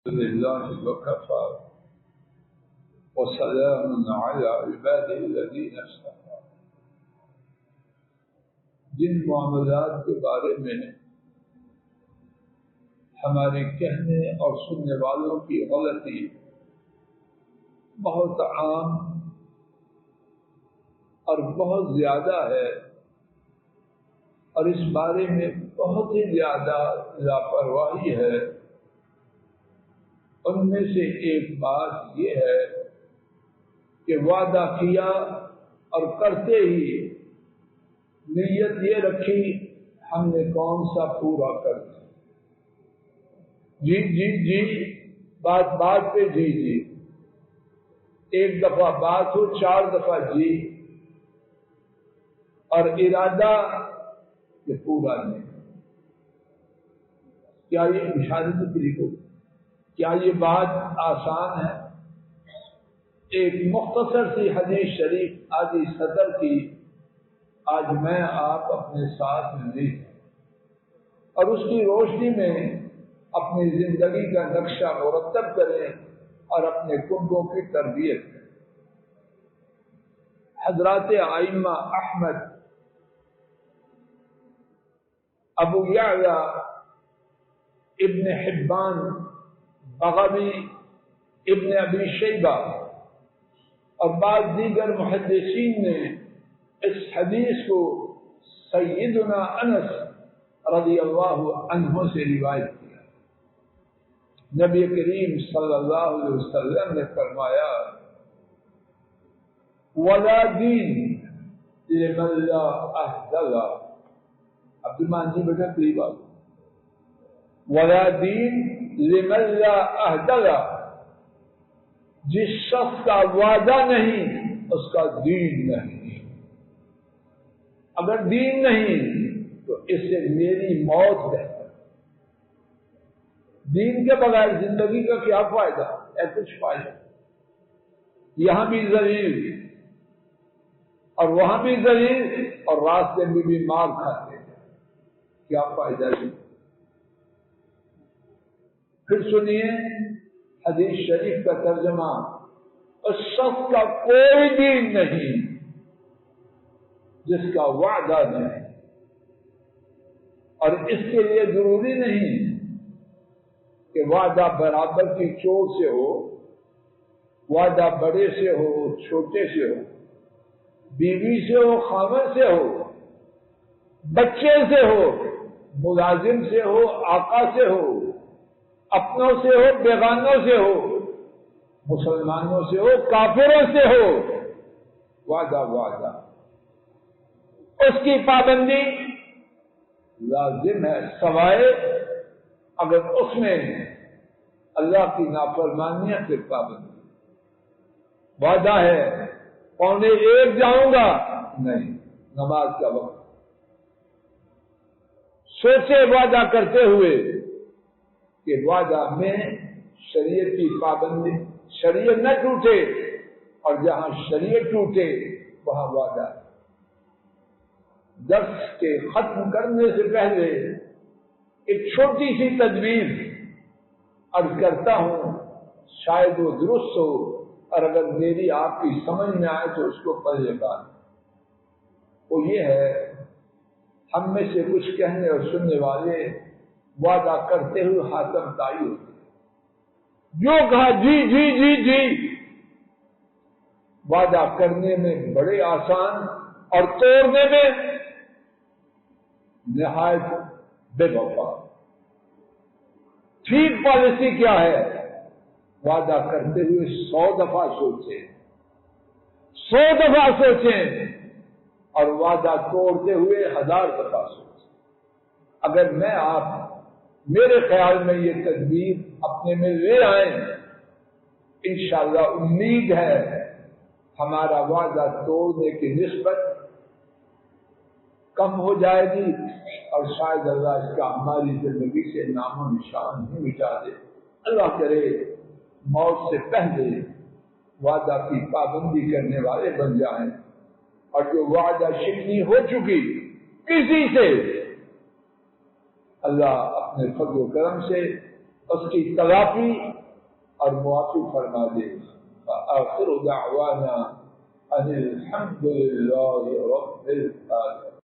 لله وكفى وسلام على عباده الذين اصطفى. جن معاملات کے بارے میں ہمارے کہنے اور سننے والوں کی غلطی بہت عام اور بہت زیادہ ہے، اور اس بارے میں بہت ہی زیادہ لاپرواہی ہے، ان میں سے ایک بات یہ ہے کہ وعدہ کیا اور کرتے ہی نیت یہ رکھی ہم نے کون سا پورا کر دیا، جی جی جی، بات بات پہ جی جی، ایک دفعہ بات ہو 4 دفعہ جی، اور ارادہ کہ پورا نہیں. کیا یہ انشاءاللہ طریقہ، کیا یہ بات آسان ہے؟ ایک مختصر سی حدیث شریف آدھی صدر کی آج میں آپ اپنے ساتھ میں لی، اور اس کی روشنی میں اپنی زندگی کا نقشہ مرتب کریں اور اپنے کنبوں کی تربیت کریں. حضرات ائمہ احمد، ابو یعلا، ابن حبان، بغوی، ابن ابی شیبہ اور بعض دیگر محدثین نے اس حدیث کو سیدنا انس رضی اللہ عنہ سے روایت کیا. نبی کریم صلی اللہ علیہ وسلم نے فرمایا: ولا دین لمن لا عہد له. عبد الرحمن جی بیٹا قریب آ، ولا دین لمن لا عہد له، جس شخص کا وعدہ نہیں اس کا دین نہیں. اگر دین نہیں تو اس سے میری موت بہتر. دین کے بغیر زندگی کا کیا فائدہ ہے؟ کچھ فائدہ، یہاں بھی ذلیل اور وہاں بھی ذلیل اور راستے میں بھی مار کھاتے ہیں، کیا فائدہ ہے؟ پھر سنیے حدیث شریف کا ترجمہ: اس شخص کا کوئی دین نہیں جس کا وعدہ نہیں. اور اس کے لیے ضروری نہیں کہ وعدہ برابر کی چوٹ سے ہو، وعدہ بڑے سے ہو چھوٹے سے ہو، بیوی سے ہو خاوند سے ہو، بچے سے ہو، ملازم سے ہو، آقا سے ہو، اپنوں سے ہو بیگانوں سے ہو، مسلمانوں سے ہو کافروں سے ہو. وعدہ وعدہ، اس کی پابندی لازم ہے، سوائے اگر اس میں اللہ کی نافرمانیاں سے پابندی. وعدہ ہے 12:45 جاؤں گا، نہیں، نماز کا وقت. سوچے وعدہ کرتے ہوئے کہ وعدہ میں شریعت کی پابندی، شریعت نہ ٹوٹے، اور جہاں شریعت ٹوٹے وہاں وعدہ. درس کے ختم کرنے سے پہلے ایک چھوٹی سی تجویز عرض کرتا ہوں، شاید وہ درست ہو، اور اگر میری آپ کی سمجھ میں آئے تو اس کو پڑھیے گا. وہ یہ ہے، ہم میں سے کچھ کہنے اور سننے والے وعدہ کرتے ہوئے حاتم تائی ہوتے، جو کہا جی جی جی جی. وعدہ کرنے میں بڑے آسان اور توڑنے میں نہایت بے وفا. ٹھیک پالیسی کیا ہے؟ وعدہ کرتے ہوئے 100 دفعہ سوچیں، 100 دفعہ سوچیں، اور وعدہ توڑتے ہوئے 1000 دفعہ سوچیں. اگر میں آپ میرے خیال میں یہ تدبیر اپنے میں لے آئیں، انشاءاللہ امید ہے ہمارا وعدہ توڑنے کی نسبت کم ہو جائے گی، اور شاید اللہ اس کا ہماری زندگی سے نام و نشان ہی مٹا دے. اللہ کرے موت سے پہلے وعدہ کی پابندی کرنے والے بن جائیں، اور جو وعدہ شکنی ہو چکی کسی سے، اللہ اپنے فضل و کرم سے اس کی تلافی اور معافی فرما دے. آخر دعوانا ان الحمد للہ رب العالمین.